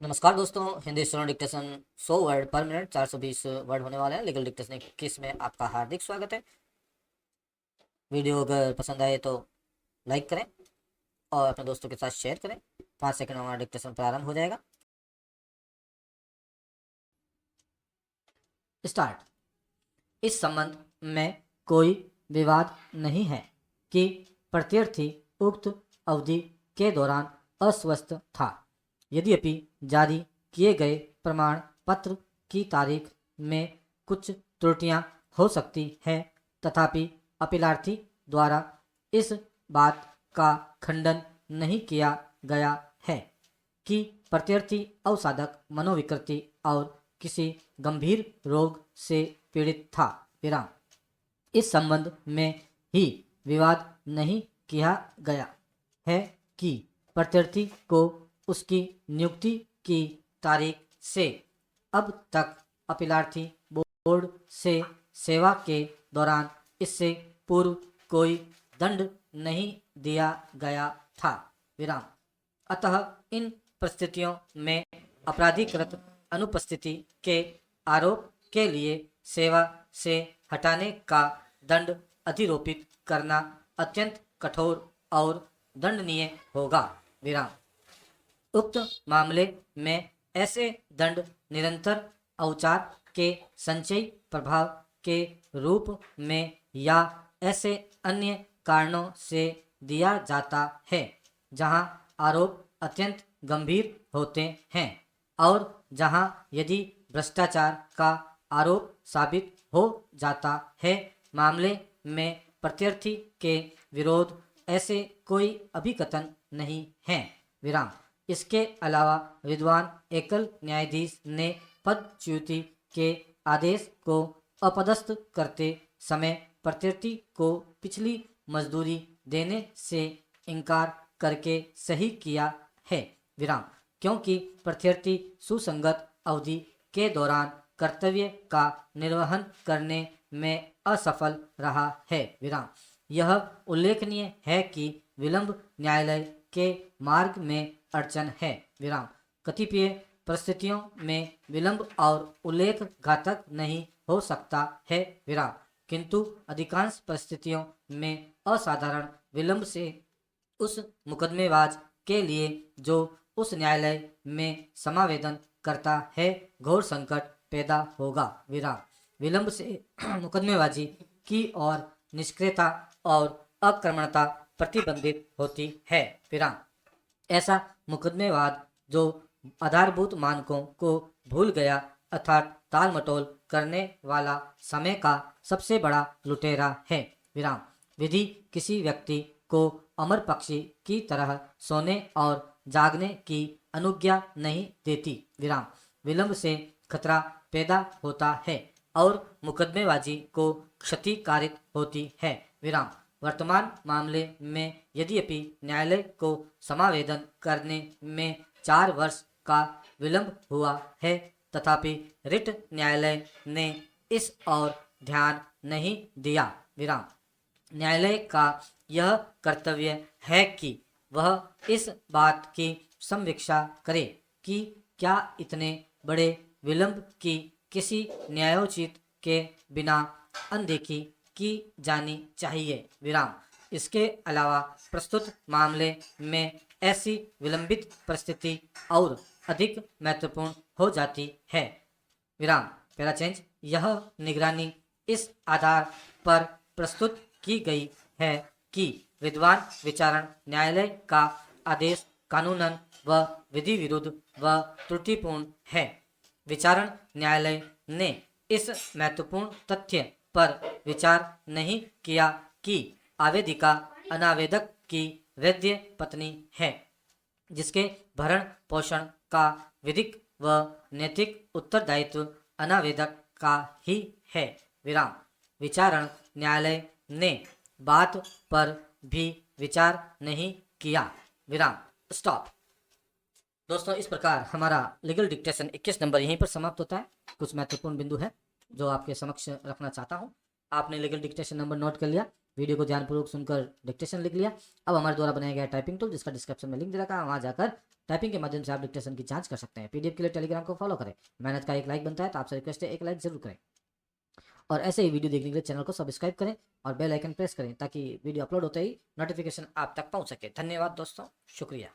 नमस्कार दोस्तों, Hindi student dictation 100 word पर मिनट 420 वर्ड होने वाले हैं। लीगल डिक्टेशन 21 में आपका हार्दिक स्वागत है। वीडियो अगर पसंद आए तो लाइक करें और अपने दोस्तों के साथ शेयर करें। 5 सेकंड में हमारा डिक्टेशन प्रारंभ हो जाएगा। स्टार्ट। इस संबंध में कोई विवाद नहीं है कि प्रत्यार्थी उक्त अवधि के दौरान अस्वस्थ था। यद्यपि जारी किए गए प्रमाण पत्र की तारीख में कुछ त्रुटियां हो सकती हैं, तथापि अपीलार्थी द्वारा इस बात का खंडन नहीं किया गया है कि प्रत्यार्थी अवसादक मनोविकृति और किसी गंभीर रोग से पीड़ित था। विराम। इस संबंध में ही विवाद नहीं किया गया है कि प्रत्यार्थी को उसकी नियुक्ति की तारीख से अब तक अपीलार्थी बोर्ड से सेवा के दौरान इससे पूर्व कोई दंड नहीं दिया गया था। विराम। अतः इन परिस्थितियों में अपराधीकृत अनुपस्थिति के आरोप के लिए सेवा से हटाने का दंड अधिरोपित करना अत्यंत कठोर और दंडनीय होगा। विराम। उक्त मामले में ऐसे दंड निरंतर औचार के संचयी प्रभाव के रूप में या ऐसे अन्य कारणों से दिया जाता है जहां आरोप अत्यंत गंभीर होते हैं और जहां यदि भ्रष्टाचार का आरोप साबित हो जाता है, मामले में प्रत्यार्थी के विरोध ऐसे कोई अभिकथन नहीं है। विराम। इसके अलावा विद्वान एकल न्यायाधीश ने पदच्युति के आदेश को अपदस्थ करते समय प्रत्यार्थी को पिछली मजदूरी देने से इनकार करके सही किया है। विराम। क्योंकि प्रत्यार्थी सुसंगत अवधि के दौरान कर्तव्य का निर्वहन करने में असफल रहा है। विराम। यह उल्लेखनीय है कि विलंब न्यायालय के मार्ग में अड़चन है। विराम। कतिपय परिस्थितियों में विलंब और उल्लेख घातक नहीं हो सकता है। विराम। किंतु अधिकांश परिस्थितियों में असाधारण विलंब से उस मुकदमेबाज के लिए जो उस न्यायालय में समावेदन करता है घोर संकट पैदा होगा। विराम। विलंब से मुकदमेबाजी की और निष्क्रियता और अक्रमणता प्रतिबंधित होती है। विराम। ऐसा मुकदमेवाद जो आधारभूत मानकों को भूल गया अर्थात ताल मटोल करने वाला समय का सबसे बड़ा लुटेरा है। विराम। विधि किसी व्यक्ति को अमर पक्षी की तरह सोने और जागने की अनुज्ञा नहीं देती। विराम। विलंब से खतरा पैदा होता है और मुकदमेबाजी को क्षति कारित होती है। विराम। वर्तमान मामले में यद्यपि न्यायालय को समावेदन करने में 4 वर्ष का विलंब हुआ है, तथापि रिट न्यायालय ने इस और ध्यान नहीं दिया। विराम। न्यायालय का यह कर्तव्य है कि वह इस बात की समीक्षा करे कि क्या इतने बड़े विलंब की किसी न्यायोचित के बिना अनदेखी की जानी चाहिए। विराम। इसके अलावा प्रस्तुत मामले में ऐसी विलंबित परिस्थिति और अधिक महत्वपूर्ण हो जाती है। विराम। पहला चेंज। यह निगरानी इस आधार पर प्रस्तुत की गई है कि विद्वान विचारण न्यायालय का आदेश कानूनन व विधि विरुद्ध व त्रुटिपूर्ण है। विचारण न्यायालय ने इस महत्वपूर्ण तथ्य पर विचार नहीं किया कि आवेदिका अनावेदक की वैद्य पत्नी है, जिसके भरण पोषण का विधिक व नैतिक उत्तरदायित्व अनावेदक का ही है। विराम। विचारण न्यायालय ने बात पर भी विचार नहीं किया। विराम। स्टॉप। दोस्तों, इस प्रकार हमारा लीगल डिक्टेशन 21 नंबर यहीं पर समाप्त होता है। कुछ महत्वपूर्ण बिंदु है जो आपके समक्ष रखना चाहता हूं। आपने लीगल डिक्टेशन नंबर नोट कर लिया, वीडियो को ध्यानपूर्वक सुनकर डिक्टेशन लिख लिया। अब हमारे द्वारा बनाया गया टाइपिंग टूल जिसका डिस्क्रिप्शन में लिंक दे रखा है, वहां जाकर टाइपिंग के माध्यम से आप डिक्टेशन की जांच कर सकते हैं। पीडीएफ के लिए टेलीग्राम को फॉलो करें। मेहनत का एक लाइक बनता है, तो आपसे रिक्वेस्ट है एक लाइक जरूर करें और ऐसे ही वीडियो देखने के लिए चैनल को सब्सक्राइब करें और बेल आइकन प्रेस करें ताकि वीडियो अपलोड होते ही नोटिफिकेशन आप तक पहुंच सके। धन्यवाद दोस्तों, शुक्रिया।